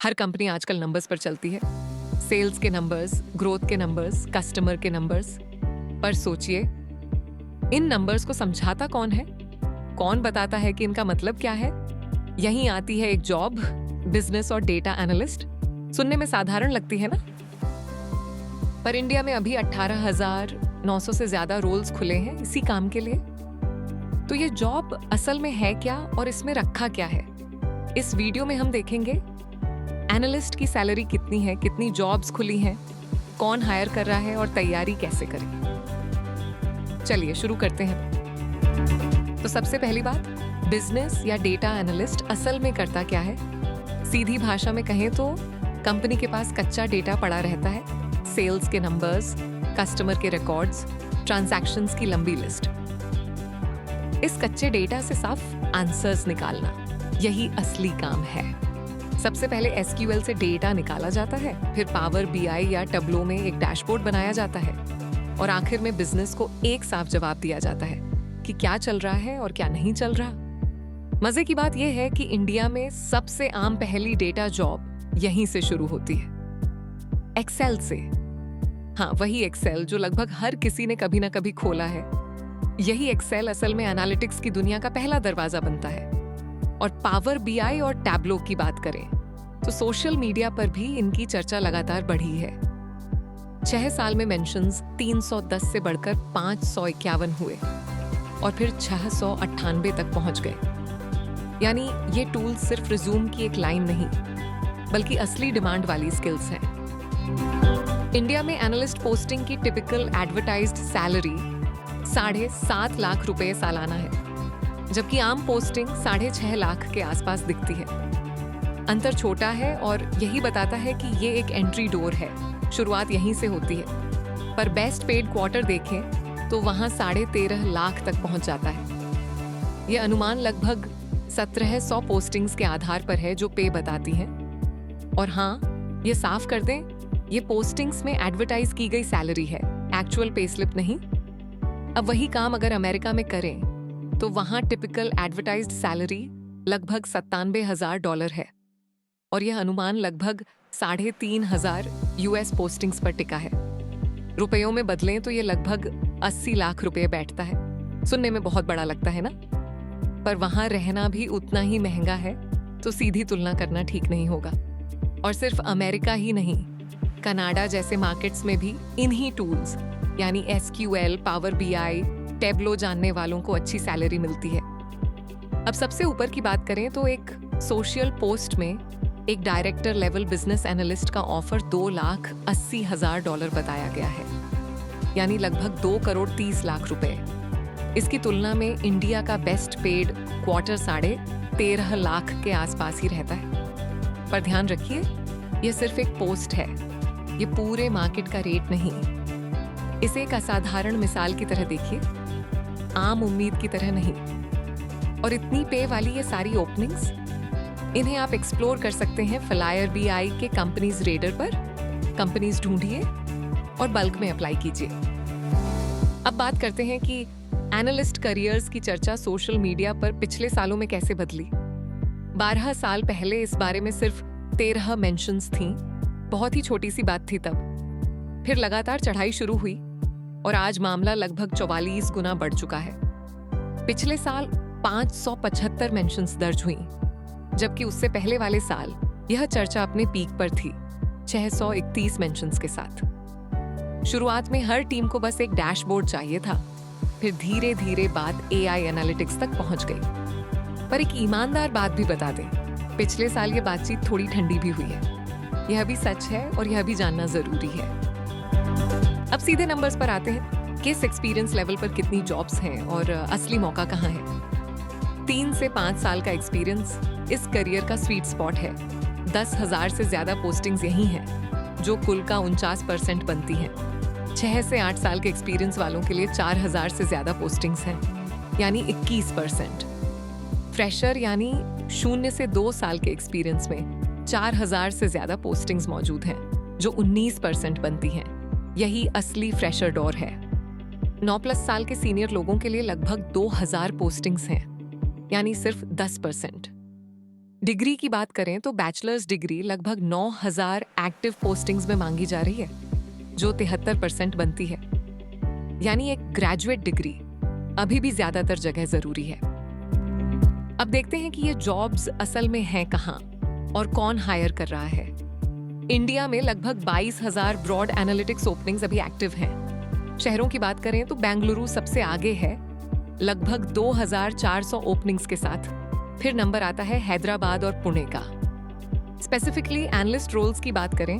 हर company आजकल numbers पर चलती है, सेल्स के नंबर्स, ग्रोथ के नंबर्स, कस्टमर के नंबर्स। पर सोचिए, इन नंबर्स को समझाता कौन है? कौन बताता है कि इनका मतलब क्या है? यहीं आती है एक जॉब, बिजनेस और डेटा एनालिस्ट। सुनने में साधारण लगती है ना, पर इंडिया में अभी 18,900 से ज्यादा रोल्स खुले हैं इसी काम के लिए। तो ये जॉब असल में है क्या और इसमें रखा क्या है? इस वीडियो में हम देखेंगे एनालिस्ट की सैलरी कितनी है, कितनी जॉब्स खुली हैं, कौन हायर कर रहा है और तैयारी कैसे करें। चलिए शुरू करते हैं। तो सबसे पहली बात, बिजनेस या डेटा एनालिस्ट असल में करता क्या है? सीधी भाषा में कहें तो कंपनी के पास कच्चा डेटा पड़ा रहता है, सेल्स के नंबर्स, कस्टमर के रिकॉर्ड्स, ट्रांजैक्शंस की लंबी लिस्ट। इस कच्चे डेटा से साफ आंसर्स निकालना, यही असली काम है। सबसे पहले एसक्यूएल से डेटा निकाला जाता है, फिर पावर बीआई या टैब्लो में एक डैशबोर्ड बनाया जाता है और आखिर में बिजनेस को एक साफ जवाब दिया जाता है कि क्या चल रहा है और क्या नहीं चल रहा। मजे की बात यह है कि इंडिया में सबसे आम पहली डेटा जॉब यहीं से शुरू होती है, एक्सेल से। हाँ, वही एक्सेल जो लगभग हर किसी ने कभी ना कभी खोला है। यही एक्सेल असल में एनालिटिक्स की दुनिया का पहला दरवाजा बनता है। और पावर बीआई और टैब्लो की बात करें तो सोशल मीडिया पर भी इनकी चर्चा लगातार बढ़ी है। 6 साल में मेंशंस 310 से बढ़कर 551 हुए और फिर 698 तक पहुंच गए। यानी ये टूल्स सिर्फ रिज्यूम की एक लाइन नहीं, बल्कि असली डिमांड वाली स्किल्स हैं। इंडिया में एनालिस्ट पोस्टिंग की टिपिकल एडवर्टाइज्ड सैलरी 7.5 लाख रुपए सालाना है, जबकि आम पोस्टिंग 6.5 लाख के आसपास दिखती है। अंतर छोटा है और यही बताता है कि ये एक एंट्री डोर है, शुरुआत यहीं से होती है। पर बेस्ट पेड क्वार्टर देखें तो वहां 13.5 लाख तक पहुंच जाता है। ये अनुमान लगभग 1700 पोस्टिंग्स के आधार पर है जो पे बताती हैं। और हाँ, ये साफ कर दें, ये पोस्टिंग्स में एडवर्टाइज की गई सैलरी है, एक्चुअल पे स्लिप नहीं। अब वही काम अगर अमेरिका में करें तो वहां टिपिकल एडवर्टाइज्ड सैलरी लगभग $97,000 है और यह अनुमान लगभग 3,500 यूएस पोस्टिंग्स पर टिका है। रुपयों में बदलें तो ये लगभग 80 लाख रुपए बैठता है। सुनने में बहुत बड़ा लगता है ना, पर वहां रहना भी उतना ही महंगा है, तो सीधी तुलना करना ठीक नहीं होगा। और सिर्फ अमेरिका ही नहीं, कनाडा जैसे मार्केट्स में भी इन्हीं टूल्स यानी एसक्यूएल, पावर बीआई, टैब्लो जानने वालों को अच्छी सैलरी मिलती है। अब सबसे ऊपर की बात करें तो एक सोशल पोस्ट में एक डायरेक्टर लेवल बिजनेस एनालिस्ट का ऑफर $2,80,000 बताया गया है, यानी लगभग 2,30 लाख रुपए। इसकी तुलना में इंडिया का बेस्ट पेड क्वार्टर 13.5 लाख के आसपास ही रहता है। पर ध्यान रखिए, यह सिर्फ एक पोस्ट है, ये पूरे मार्केट का रेट नहीं। इसे एक असाधारण मिसाल की तरह देखिए, आम उम्मीद की तरह नहीं। और इतनी पे वाली ये सारी ओपनिंग्स, इन्हें आप एक्सप्लोर कर सकते हैं फ्लायर बीआई के कंपनीज रेडर पर। कंपनीज ढूंढिए और बल्क में अप्लाई कीजिए। अब बात करते हैं कि एनालिस्ट करियर्स की चर्चा सोशल मीडिया पर पिछले सालों में कैसे बदली। 12 साल पहले इस बारे में सिर्फ 13 मेंशंस थीं, बहुत ही छोटी सी बात थी तब। फिर लगातार चढ़ाई शुरू हुई और आज मामला लगभग 44 गुना बढ़ चुका है। पिछले साल 575 मेंशंस दर्ज हुई, जबकि उससे पहले वाले साल यह चर्चा अपने पीक पर थी, 631 मेंशंस के साथ। शुरुआत में हर टीम को बस एक डैशबोर्ड चाहिए था, फिर धीरे धीरे बात एआई एनालिटिक्स तक पहुंच गई। पर एक ईमानदार बात भी बता दें, पिछले साल ये बातचीत थोड़ी ठंडी भी हुई है। यह भी सच है और यह भी जानना जरूरी है। अब सीधे नंबर्स पर आते हैं, किस एक्सपीरियंस लेवल पर कितनी जॉब्स हैं और असली मौका कहाँ है। 3 से 5 साल का एक्सपीरियंस इस करियर का स्वीट स्पॉट है। 10,000 से ज्यादा पोस्टिंग्स यही हैं, जो कुल का 49% बनती हैं। 6 से 8 साल के एक्सपीरियंस वालों के लिए 4,000 से ज्यादा पोस्टिंग्स हैं, यानी 21%। फ्रेशर यानी 0 से 2 साल के एक्सपीरियंस में 4,000 से ज्यादा पोस्टिंग्स मौजूद हैं, जो 19% बनती हैं। यही असली फ्रेशर डोर है। 9+ साल के सीनियर लोगों के लिए लगभग 2,000 पोस्टिंग्स हैं, यानी सिर्फ 10%। डिग्री की बात करें तो बैचलर्स डिग्री लगभग 9,000 एक्टिव पोस्टिंग्स में मांगी जा रही है, जो 73% बनती है। यानी एक ग्रेजुएट डिग्री अभी भी ज्यादातर जगह जरूरी है। अब देखते हैं कि ये जॉब्स असल में हैं कहाँ और कौन हायर कर रहा है। इंडिया में लगभग 22,000 ब्रॉड एनालिटिक्स ओपनिंग्स अभी एक्टिव हैं। शहरों की बात करें तो बेंगलुरु सबसे आगे है, लगभग 2,400 ओपनिंग्स के साथ। फिर नंबर आता है हैदराबाद और पुणे का। स्पेसिफिकली एनालिस्ट रोल्स की बात करें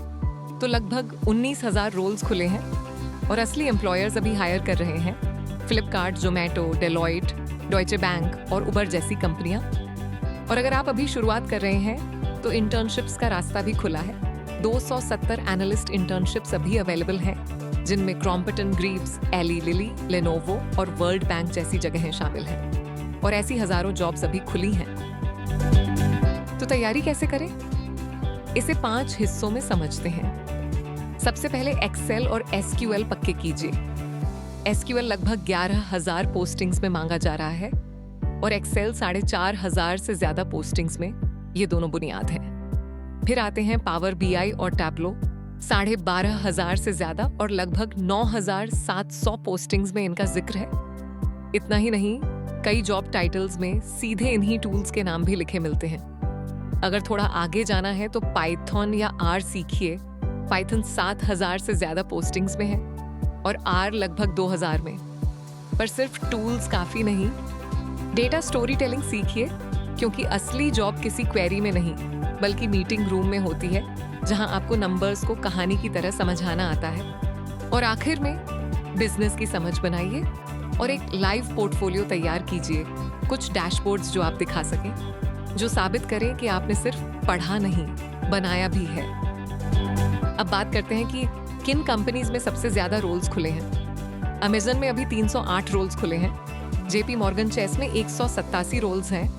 तो लगभग 19,000 रोल्स खुले हैं और असली एम्प्लॉयर्स अभी हायर कर रहे हैं Flipkart, Zomato, Deloitte, Deutsche bank और उबर जैसी कंपनियां। और अगर आप अभी शुरुआत कर रहे हैं तो इंटर्नशिप्स का रास्ता भी खुला है। 270 एनालिस्ट इंटर्नशिप्स अभी अवेलेबल हैं, जिनमें Crompton Greaves, Eli Lilly, Lenovo और वर्ल्ड बैंक जैसी जगहें शामिल हैं। और ऐसी हजारों जॉब्स अभी खुली हैं। तो तैयारी कैसे करें? इसे 5 हिस्सों में समझते हैं। सबसे पहले एक्सेल और एसक्यूएल पक्के कीजिए। एसक्यूएल लगभग 11,000 पोस्टिंग्स में मांगा जा रहा है और एक्सेल 4,500 से ज्यादा पोस्टिंग्स में। ये दोनों बुनियाद हैं। फिर आते हैं पावर बीआई और टैब्लो, 12,500 से ज्यादा और लगभग 9,700 पोस्टिंग्स में इनका जिक्र है। इतना ही नहीं, कई जॉब टाइटल्स में सीधे इन्हीं टूल्स के नाम भी लिखे मिलते हैं। अगर थोड़ा आगे जाना है तो पाइथन या आर सीखिए। पाइथन 7,000 से ज्यादा पोस्टिंग्स में है और आर लगभग 2,000 में। पर सिर्फ टूल्स काफी नहीं, डेटा स्टोरी टेलिंग सीखिए, क्योंकि असली जॉब किसी क्वेरी में नहीं बल्कि मीटिंग रूम में होती है, जहां आपको नंबर्स को कहानी की तरह समझाना आता है। और आखिर में बिजनेस की समझ बनाइए और एक लाइव पोर्टफोलियो तैयार कीजिए, कुछ डैशबोर्ड्स जो आप दिखा सकें, जो साबित करें कि आपने सिर्फ पढ़ा नहीं, बनाया भी है। अब बात करते हैं कि किन कंपनीज में सबसे ज्यादा रोल्स खुले हैं। अमेजन में अभी 308 रोल्स खुले हैं, जेपी मॉर्गन चेस में 187 रोल्स हैं,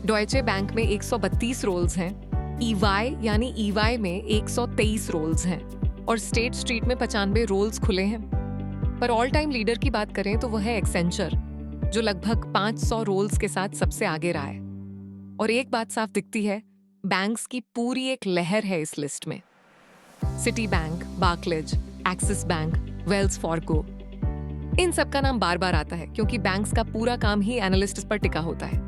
डॉयचे बैंक में 132 रोल्स हैं, ईवाई यानी ईवाई में 123 रोल्स हैं और स्टेट स्ट्रीट में 95 रोल्स खुले हैं। पर ऑल टाइम लीडर की बात करें तो वह है एक्सेंचर, जो लगभग 500 रोल्स के साथ सबसे आगे रहा है। और एक बात साफ दिखती है, बैंक्स की पूरी एक लहर है इस लिस्ट में। Citibank, Barclays, Axis bank, Wells Fargo, इन सब का नाम बार बार आता है क्योंकि बैंक्स का पूरा काम ही एनालिस्ट पर टिका होता है।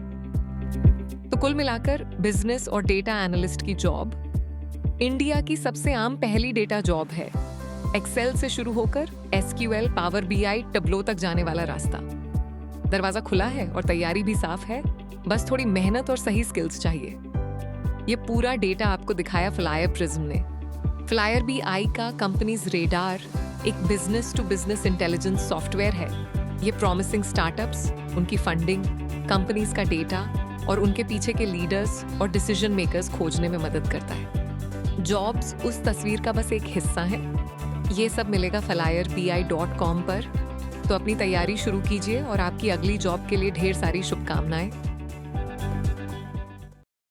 तो कुल मिलाकर बिजनेस और डेटा एनालिस्ट की जॉब इंडिया की सबसे आम पहली डेटा जॉब है। एक्सेल से शुरू होकर एसक्यूएल, पावर बीआई, टैब्लो तक जाने वाला रास्ता। दरवाजा खुला है और तैयारी भी साफ है, बस थोड़ी मेहनत और सही स्किल्स चाहिए। ये पूरा डेटा आपको दिखाया फ्लायर प्रिज्म ने। फ्लायर बीआई का कंपनीज रेडार एक business to business intelligence software है। ये प्रॉमिसिंग स्टार्टअप्स, उनकी फंडिंग, कंपनीज का डेटा और उनके पीछे के लीडर्स और डिसीजन मेकर्स खोजने में मदद करता है। जॉब्स उस तस्वीर का बस एक हिस्सा है। ये सब मिलेगा flyerbi.com पर। तो अपनी तैयारी शुरू कीजिए और आपकी अगली जॉब के लिए ढेर सारी शुभकामनाएं।